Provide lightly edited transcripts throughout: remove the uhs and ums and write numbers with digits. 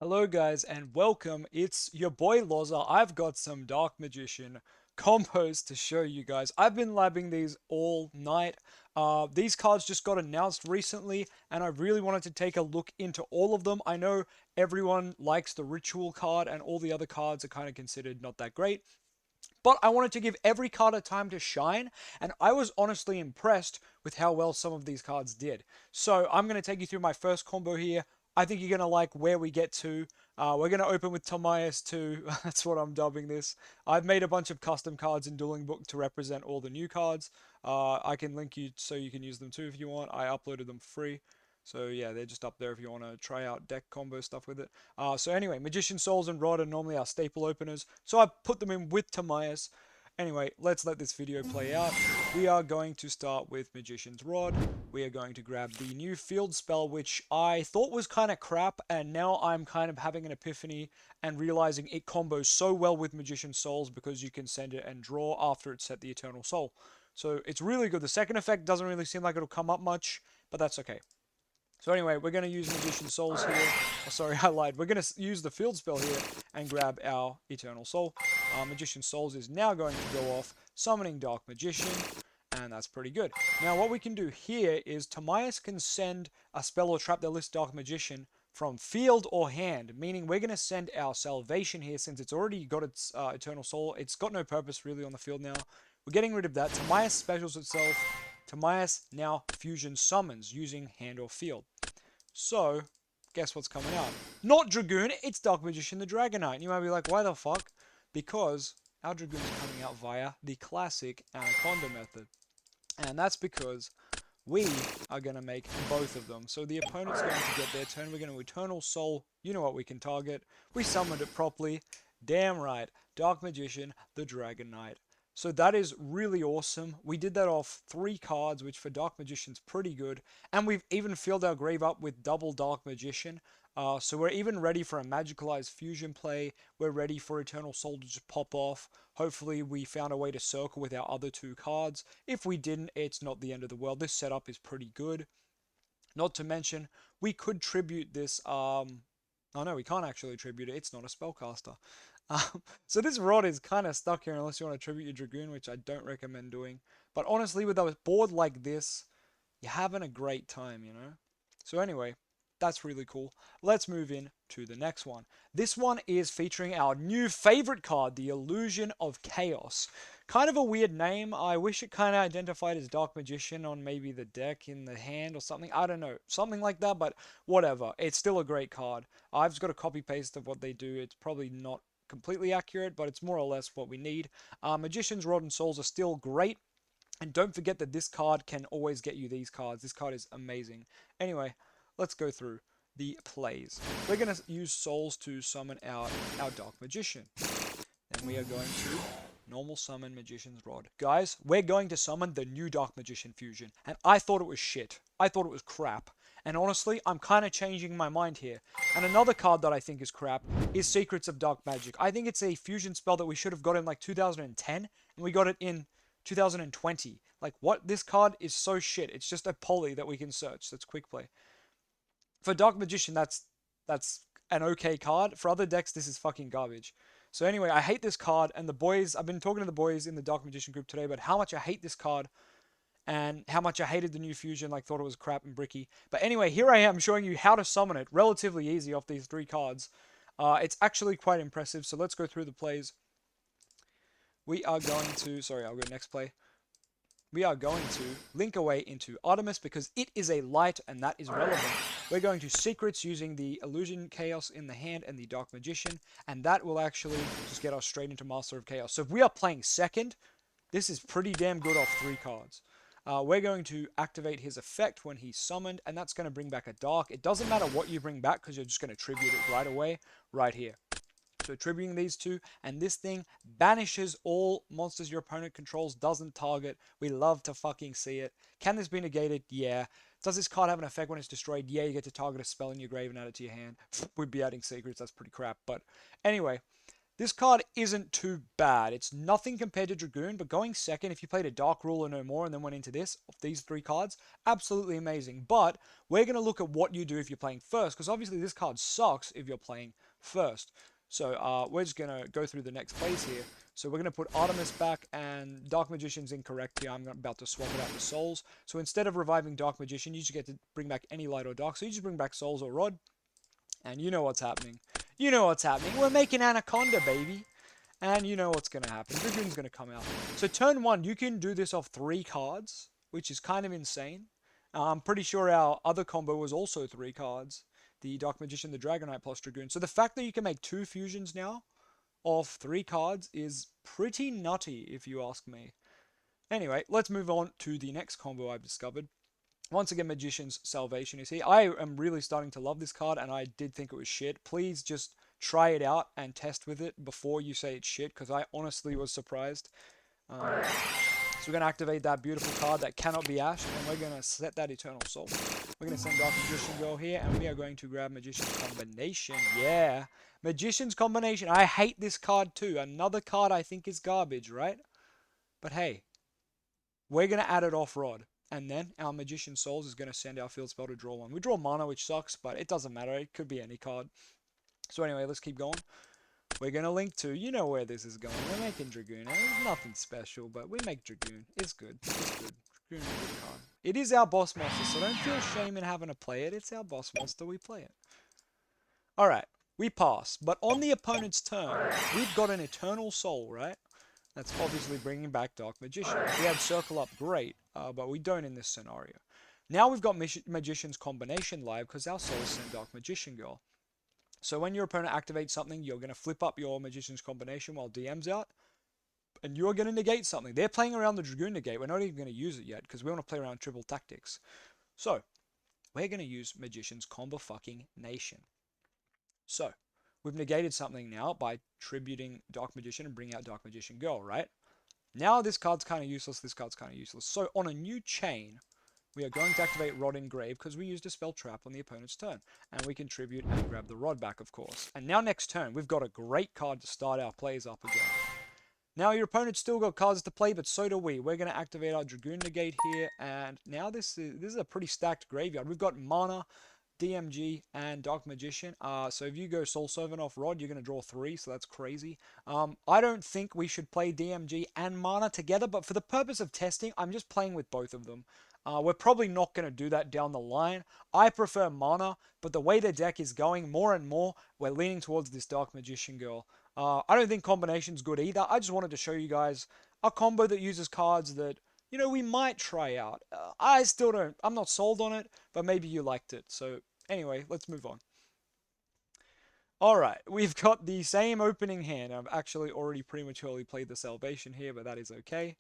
Hello guys and welcome. It's your boy LOZA. I've got some Dark Magician combos to show you guys. I've been labbing these all night. These cards just got announced recently and I really wanted to take a look into all of them. I know everyone likes the ritual card and all the other cards are kind of considered not that great. But I wanted to give every card a time to shine, and I was honestly impressed with how well some of these cards did. So I'm going to take you through my first combo here. I think you're going to like where we get to. We're going to open with Timaeus too. That's what I'm dubbing this. I've made a bunch of custom cards in Dueling Book to represent all the new cards. I can link you so you can use them too if you want. I uploaded them free. So yeah, they're just up there if you want to try out deck combo stuff with it. So anyway, Magician Souls and Rod are normally our staple openers, so I put them in with Timaeus. Anyway, let's let this video play out. We are going to start with Magician's Rod. We are going to grab the new field spell, which I thought was kind of crap, and now I'm kind of having an epiphany and realizing it combos so well with Magician Souls because you can send it and draw after it's set the Eternal Soul. So it's really good. The second effect doesn't really seem like it'll come up much, but that's okay. So anyway, we're going to use Magician Souls here. Oh, sorry, I lied. We're going to use the field spell here and grab our Eternal Soul. Magician Souls is now going to go off, summoning Dark Magician, and that's pretty good. Now, what we can do here is Timaeus can send a spell or trap that lists Dark Magician from field or hand, meaning we're going to send our Salvation here since it's already got its Eternal Soul. It's got no purpose really on the field now. We're getting rid of that. Timaeus specials itself. Timaeus now fusion summons using hand or field. So, guess what's coming out? Not Dragoon, it's Dark Magician the Dragon Knight. And you might be like, why the fuck? Because our Dragoon is coming out via the classic Anaconda method. And that's because we are going to make both of them. So the opponent's going to get their turn. We're going to Eternal Soul. You know what we can target. We summoned it properly. Damn right. Dark Magician, the Dragon Knight. So that is really awesome. We did that off 3 cards, which for Dark Magician's pretty good. And we've even filled our grave up with double Dark Magician. So we're even ready for a Magicalized Fusion play. We're ready for Eternal Soul to just pop off. Hopefully we found a way to circle with our other 2 cards. If we didn't, it's not the end of the world. This setup is pretty good. Not to mention, we could tribute this, oh no, we can't actually tribute it. It's not a spellcaster. So this rod is kind of stuck here unless you want to tribute your Dragoon, which I don't recommend doing. But honestly, with a board like this, you're having a great time, you know? So anyway, that's really cool. Let's move in to the next one. This one is featuring our new favorite card, the Illusion of Chaos. Kind of a weird name. I wish it kind of identified as Dark Magician on maybe the deck in the hand or something. I don't know. Something like that, but whatever. It's still a great card. I've just got a copy paste of what they do. It's probably not completely accurate, but it's more or less what we need. Magician's Rod and Souls are still great. And don't forget that this card can always get you these cards. This card is amazing. Anyway, let's go through the plays. We're going to use Souls to summon our Dark Magician. Then we are going to normal summon Magician's Rod. Guys, we're going to summon the new Dark Magician fusion. And I thought it was shit. I thought it was crap. And honestly, I'm kind of changing my mind here. And another card that I think is crap is Secrets of Dark Magic. I think it's a fusion spell that we should have got in like 2010, and we got it in 2020. Like, what? This card is so shit. It's just a poly that we can search. That's quick play. For Dark Magician, that's an okay card. For other decks, this is fucking garbage. So anyway, I hate this card, and the boys, I've been talking to the boys in the Dark Magician group today about how much I hate this card and how much I hated the new fusion, like thought it was crap and bricky. But anyway, here I am showing you how to summon it relatively easy off these 3 cards. It's actually quite impressive, so let's go through the plays. We are going to, sorry, I'll go next play. We are going to link away into Artemis because it is a light and that is relevant. We're going to Secrets using the Illusion Chaos in the hand and the Dark Magician, and that will actually just get us straight into Master of Chaos. So if we are playing second, this is pretty damn good off 3 cards. We're going to activate his effect when he's summoned, and that's going to bring back a Dark. It doesn't matter what you bring back because you're just going to tribute it right away, right here. So tributing these 2, and this thing banishes all monsters your opponent controls, doesn't target. We love to fucking see it. Can this be negated? Yeah. Does this card have an effect when it's destroyed? Yeah, you get to target a spell in your grave and add it to your hand. We'd be adding secrets, that's pretty crap. But anyway, This card isn't too bad. It's nothing compared to Dragoon, but going second, if you played a Dark Ruler no more and then went into this, of these three cards, absolutely amazing. But we're going to look at what you do if you're playing first, because obviously this card sucks if you're playing first. So we're just going to go through the next plays here. So we're going to put Artemis back, and Dark Magician's incorrect here. I'm about to swap it out to Souls. So instead of reviving Dark Magician, you just get to bring back any light or dark. So you just bring back Souls or Rod, and you know what's happening. You know what's happening. We're making Anaconda, baby. And you know what's going to happen. Dragoon's going to come out. So turn one, you can do this off 3 cards, which is kind of insane. I'm pretty sure our other combo was also 3 cards. The Dark Magician, the Dragonite plus Dragoon. So the fact that you can make 2 fusions now off 3 cards is pretty nutty, if you ask me. Anyway, let's move on to the next combo I've discovered. Once again, Magician's Salvation is here. I am really starting to love this card, and I did think it was shit. Please just try it out and test with it before you say it's shit, because I honestly was surprised. So we're going to activate that beautiful card that cannot be ashed, and we're going to set that Eternal Soul. We're going to send Dark Magician Girl here, and we are going to grab Magician's Combination. Yeah, Magician's Combination. I hate this card too. Another card I think is garbage, right? But hey, we're going to add it off Rod. And then our Magician Souls is going to send our field spell to draw 1. We draw mana, which sucks, but it doesn't matter. It could be any card. So anyway, let's keep going. We're going to link to, you know where this is going. We're making Dragoon. And it's nothing special, but we make Dragoon. It's good. It's good. Dragoon is a good card. It is our boss monster, so don't feel shame in having to play it. It's our boss monster. We play it. Alright, we pass. But on the opponent's turn, we've got an Eternal Soul, right? That's obviously bringing back Dark Magician. If we had Circle Up, great, but we don't in this scenario. Now we've got Magician's Combination live because our Souls send Dark Magician Girl. So when your opponent activates something, you're going to flip up your Magician's Combination while DM's out, and you're going to negate something. They're playing around the Dragoon negate. We're not even going to use it yet because we want to play around triple tactics. So we're going to use Magician's Combo fucking Nation. So we've negated something now by tributing Dark Magician and bringing out Dark Magician Girl, right? Now this card's kind of useless, this card's kind of useless. So on a new chain, we are going to activate Rod Engrave because we used a spell trap on the opponent's turn. And we can tribute and grab the Rod back, of course. And now next turn, we've got a great card to start our plays up again. Now your opponent's still got cards to play, but so do we. We're going to activate our Dragoon Negate here. And now this is a pretty stacked graveyard. We've got Mana, DMG, and Dark Magician. So if you go Soul Servant off Rod, you're going to draw 3, so that's crazy. I don't think we should play DMG and Mana together, but for the purpose of testing, I'm just playing with both of them. We're probably not going to do that down the line. I prefer Mana, but the way the deck is going, more and more, we're leaning towards this Dark Magician Girl. I don't think Combination's good either. I just wanted to show you guys a combo that uses cards that, you know, we might try out. I still don't, I'm not sold on it, but maybe you liked it. So anyway, let's move on. Alright, we've got the same opening hand. I've actually already prematurely played the Salvation here, but that is okay.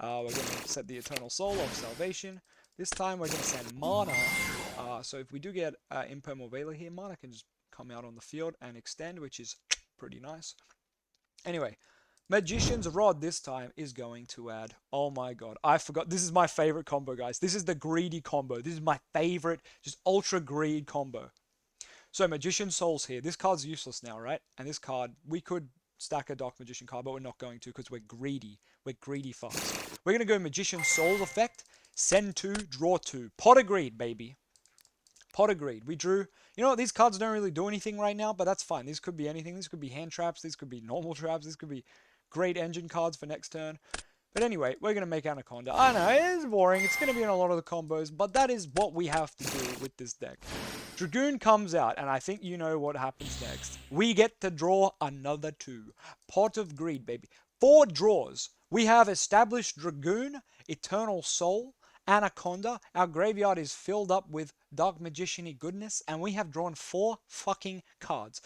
We're going to set the Eternal Soul of Salvation. This time we're going to send Mana. So if we do get Imperm or Veiler here, Mana can just come out on the field and extend, which is pretty nice. Anyway, Magician's Rod this time is going to add, oh my god, I forgot, this is my favorite combo, guys. This is the greedy combo. This is my favorite, just ultra greed combo. So Magician Souls here. This card's useless now, right? And this card, we could stack a Dark Magician card, but we're not going to because we're greedy. We're greedy fucks. We're going to go Magician Souls effect, send 2, draw 2. Pot of Greed, baby. Pot of Greed. We drew, you know what, these cards don't really do anything right now, but that's fine. These could be anything. These could be hand traps. These could be normal traps. These could be great engine cards for next turn. But anyway, we're going to make Anaconda. I know, it's boring. It's going to be in a lot of the combos, but that is what we have to do with this deck. Dragoon comes out, and I think you know what happens next. We get to draw another 2. Pot of Greed, baby. 4 draws. We have established Dragoon, Eternal Soul, Anaconda. Our graveyard is filled up with Dark Magician-y goodness, and we have drawn 4 fucking cards.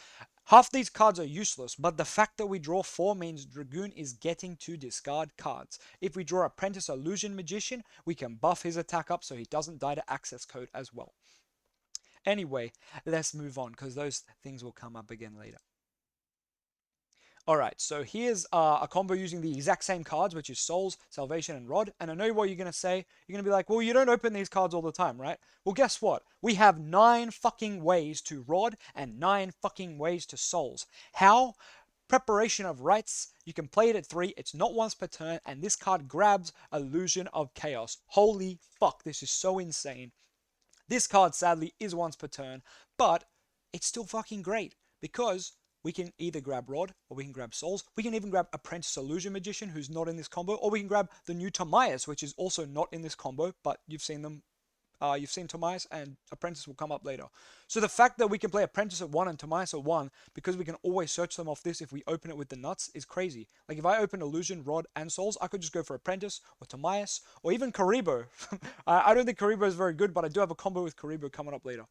Half these cards are useless, but the fact that we draw 4 means Dragoon is getting to discard cards. If we draw Apprentice Illusion Magician, we can buff his attack up so he doesn't die to access code as well. Anyway, let's move on, because those things will come up again later. Alright, so here's a combo using the exact same cards, which is Souls, Salvation, and Rod. And I know what you're going to say. You're going to be like, well, you don't open these cards all the time, right? Well, guess what? We have 9 fucking ways to Rod and 9 fucking ways to Souls. How? Preparation of Rites. You can play it at 3. It's not once per turn, and this card grabs Illusion of Chaos. Holy fuck, this is so insane. This card, sadly, is once per turn, but it's still fucking great because we can either grab Rod or we can grab Souls. We can even grab Apprentice Illusion Magician, who's not in this combo, or we can grab the new Timaeus, which is also not in this combo, but you've seen them. You've seen Timaeus, and Apprentice will come up later. So the fact that we can play Apprentice at 1 and Timaeus at 1, because we can always search them off this if we open it with the nuts, is crazy. Like if I open Illusion, Rod, and Souls, I could just go for Apprentice, or Timaeus, or even Karibo. I don't think Karibo is very good, but I do have a combo with Karibo coming up later.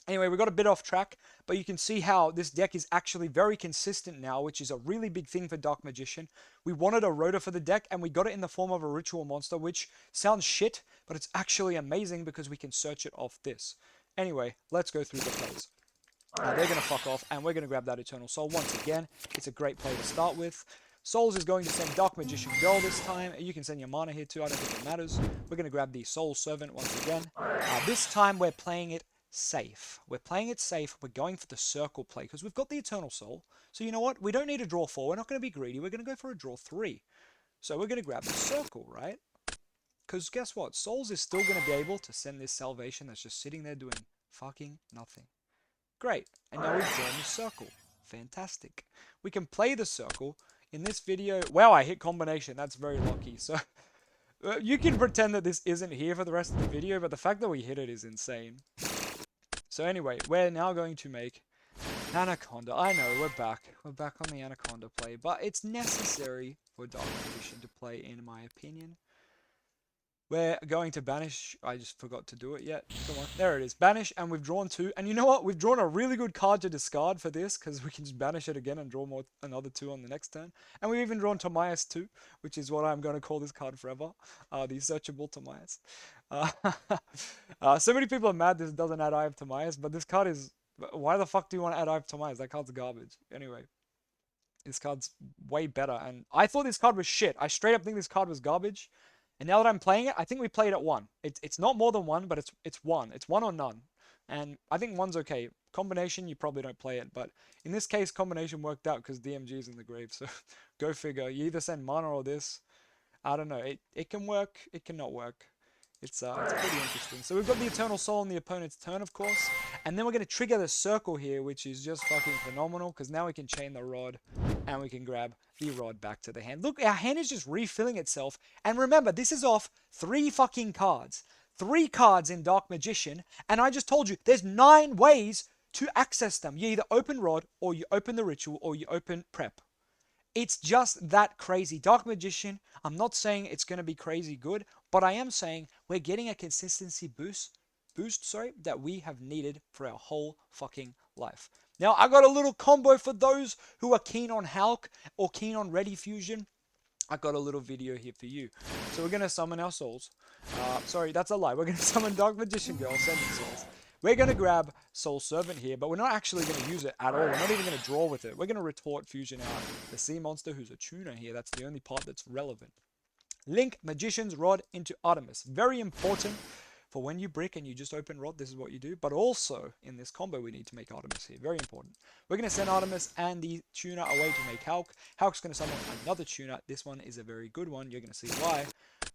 Anyway, we got a bit off track, but you can see how this deck is actually very consistent now, which is a really big thing for Dark Magician. We wanted a rotor for the deck, and we got it in the form of a Ritual Monster, which sounds shit, but it's actually amazing because we can search it off this. Anyway, let's go through the plays. They're going to fuck off, and we're going to grab that Eternal Soul once again. It's a great play to start with. Souls is going to send Dark Magician Girl this time. You can send your mana here too, I don't think it matters. We're going to grab the Soul Servant once again. This time we're playing it safe. We're playing it safe. We're going for the circle play because we've got the Eternal Soul. So you know what? We don't need a draw 4. We're not going to be greedy. We're going to go for a draw 3. So we're going to grab the circle, right? Because guess what? Souls is still going to be able to send this Salvation that's just sitting there doing fucking nothing. Great. And now we've drawn the circle. Fantastic. We can play the circle. In this video, wow, I hit combination. That's very lucky. So you can pretend that this isn't here for the rest of the video, but the fact that we hit it is insane. So anyway, we're now going to make Anaconda. I know, we're back. We're back on the Anaconda play, but it's necessary for Dark Magician to play, in my opinion. We're going to banish. I just forgot to do it yet. Come on. There it is. Banish, and we've drawn 2. And you know what? We've drawn a really good card to discard for this, because we can just banish it again and draw another 2 on the next turn. And we've even drawn Timaeus 2, which is what I'm going to call this card forever. The Searchable Timaeus. So many people are mad this doesn't add Eye of Timaeus, but this card is... Why the fuck do you want to add Eye of Timaeus? That card's garbage. Anyway. This card's way better, and I thought this card was shit. I straight up think this card was garbage. And now that I'm playing it, I think we played at 1. It's not more than 1, but it's 1. It's 1 or none. And I think 1's okay. Combination, you probably don't play it. But in this case, combination worked out because DMG is in the grave. So go figure. You either send mana or this. I don't know. It can work. It cannot work. It's pretty interesting. So we've got the Eternal Soul on the opponent's turn, of course. And then we're going to trigger the circle here, which is just fucking phenomenal. Because now we can chain the Rod. And we can grab the Rod back to the hand. Look, our hand is just refilling itself. And remember, this is off 3 fucking cards. 3 cards in Dark Magician. And I just told you, there's 9 ways to access them. You either open Rod, or you open the Ritual, or you open Prep. It's just that crazy. Dark Magician, I'm not saying it's going to be crazy good, but I am saying we're getting a consistency boost, that we have needed for our whole fucking life. Now, I got a little combo for those who are keen on halq or keen on Ready Fusion. I got a little video here for you. So we're going to summon our souls. Sorry, that's a lie. We're going to summon Dark Magician Girl, sending souls. We're going to grab Soul Servant here, but we're not actually going to use it at all. We're not even going to draw with it. We're going to retort Fusion out the Sea Monster, who's a tuner here. That's the only part that's relevant. Link Magician's Rod into Artemis. Very important for when you brick and you just open Rod, this is what you do. But also, in this combo, we need to make Artemis here. Very important. We're going to send Artemis and the tuner away to make halq. Halq's going to summon another tuner. This one is a very good one. You're going to see why.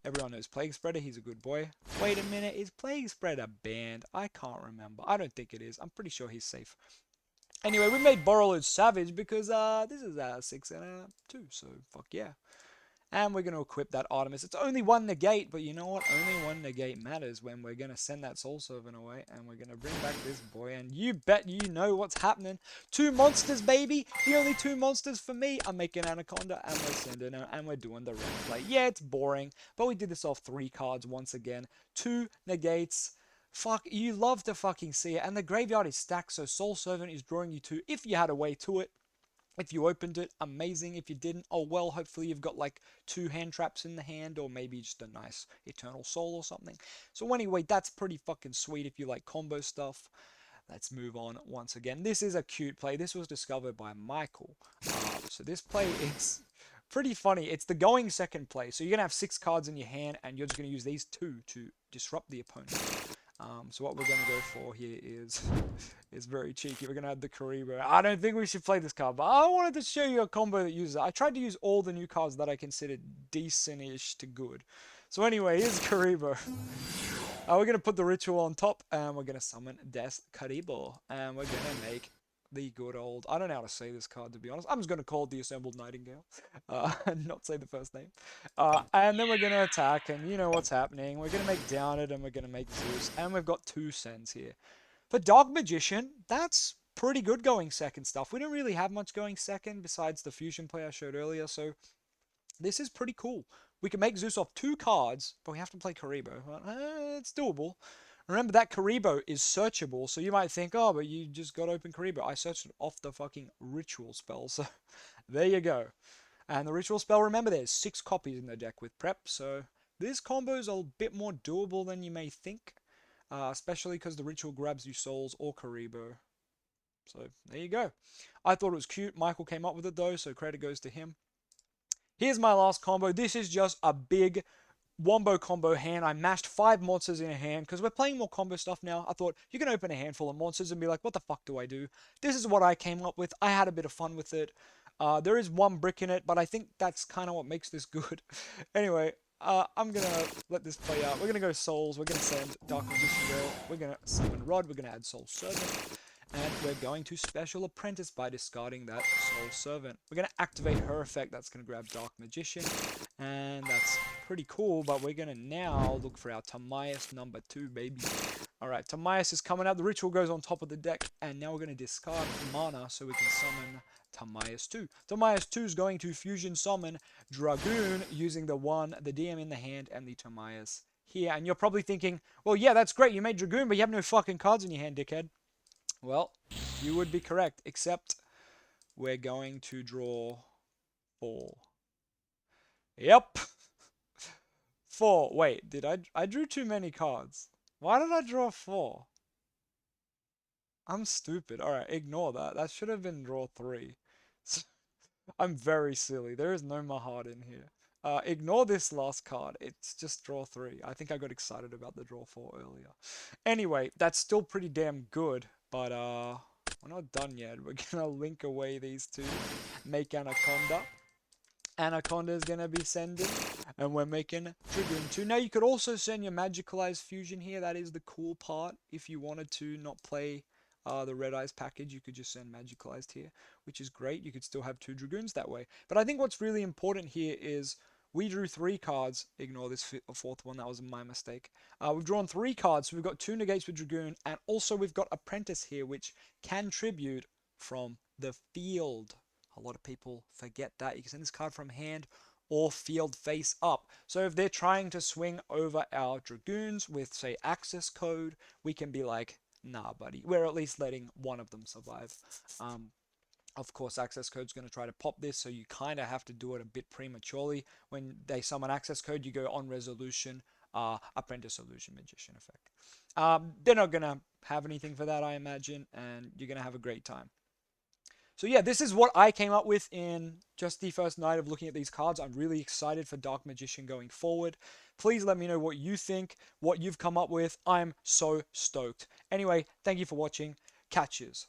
Everyone knows Plague Spreader. He's a good boy. Wait a minute. Is Plague Spreader banned? I can't remember. I don't think it is. I'm pretty sure he's safe. Anyway, we made Borrelode Savage because this is a 6 and a 2. So, fuck yeah. And we're going to equip that Artemis. It's only 1 negate, but you know what? Only 1 negate matters when we're going to send that Soul Servant away. And we're going to bring back this boy. And you bet you know what's happening. 2 monsters, baby. The only 2 monsters for me. I'm making Anaconda and we're sending her. And we're doing the red play. Yeah, it's boring. But we did this off 3 cards once again. 2 negates. Fuck, you love to fucking see it. And the graveyard is stacked. So Soul Servant is drawing you 2 if you had a way to it. If you opened it, amazing. If you didn't, oh well, hopefully you've got like 2 hand traps in the hand or maybe just a nice Eternal Soul or something. So anyway, that's pretty fucking sweet if you like combo stuff. Let's move on once again. This is a cute play. This was discovered by Michael. So this play is pretty funny. It's the going second play. So you're going to have 6 cards in your hand and you're just going to use these 2 to disrupt the opponent. So what we're going to go for here is very cheeky. We're going to add the Karibo. I don't think we should play this card, but I wanted to show you a combo that uses it. I tried to use all the new cards that I considered decent-ish to good. So anyway, here's Karibo. We're going to put the ritual on top, and we're going to summon Des Karibo. And we're going to make the good old... I don't know how to say this card, to be honest. I'm just going to call it the Assembled Nightingale. And not say the first name. And then we're going to attack, and you know what's happening. We're going to make down it, and we're going to make Zeus. And we've got 2 sends here. For Dark Magician, that's pretty good going second stuff. We don't really have much going second besides the fusion play I showed earlier, so this is pretty cool. We can make Zeus off 2 cards, but we have to play Karibo. It's doable. Remember that Karibo is searchable, so you might think, oh, but you just got open Karibo. I searched it off the fucking ritual spell, so there you go. And the ritual spell, remember, there's 6 copies in the deck with prep, so this combo is a bit more doable than you may think, especially because the ritual grabs you souls or Karibo. So there you go. I thought it was cute. Michael came up with it though, so credit goes to him. Here's my last combo. This is just a big wombo combo hand. I mashed 5 monsters in a hand because we're playing more combo stuff now. I thought you can open a handful of monsters and be like, what the fuck do I do? This is what I came up with. I had a bit of fun with it. There is 1 brick in it, but I think that's kind of what makes this good. Anyway, I'm going to let this play out. We're going to go Souls. We're going to send Dark Magician Girl. We're going to summon Rod. We're going to add Soul Servant. And we're going to Special Apprentice by discarding that Soul Servant. We're going to activate her effect. That's going to grab Dark Magician. And that's pretty cool. But we're going to now look for our Timaeus number 2, baby. Alright, Timaeus is coming out. The ritual goes on top of the deck. And now we're going to discard mana so we can summon Timaeus 2. Timaeus 2 is going to fusion summon Dragoon using the DM in the hand and the Timaeus here. And you're probably thinking, well, yeah, that's great. You made Dragoon, but you have no fucking cards in your hand, dickhead. Well, you would be correct, except we're going to draw 4. Yep. 4. Wait, I drew too many cards. Why did I draw 4? I'm stupid. Alright, ignore that. That should have been draw 3. I'm very silly. There is no Mahad in here. Ignore this last card. It's just draw 3. I think I got excited about the draw 4 earlier. Anyway, that's still pretty damn good. But we're not done yet. We're gonna link away these 2, make Anaconda. Anaconda is gonna be sending, and we're making Dragoon 2. Now you could also send your Magicalized Fusion here. That is the cool part. If you wanted to not play the Red Eyes package, you could just send Magicalized here, which is great. You could still have 2 Dragoons that way. But I think what's really important here is we drew 3 cards. Ignore this 4th one. That was my mistake. We've drawn 3 cards. So we've got 2 negates with Dragoon. And also we've got Apprentice here, which can tribute from the field. A lot of people forget that. You can send this card from hand or field face up. So if they're trying to swing over our Dragoons with, say, access code, we can be like, nah, buddy. We're at least letting one of them survive. Of course, access code's going to try to pop this, so you kind of have to do it a bit prematurely. When they summon access code, you go on resolution, Apprentice Illusion Magician effect. They're not going to have anything for that, I imagine, and you're going to have a great time. So yeah, this is what I came up with in just the first night of looking at these cards. I'm really excited for Dark Magician going forward. Please let me know what you think, what you've come up with. I'm so stoked. Anyway, thank you for watching. Catches.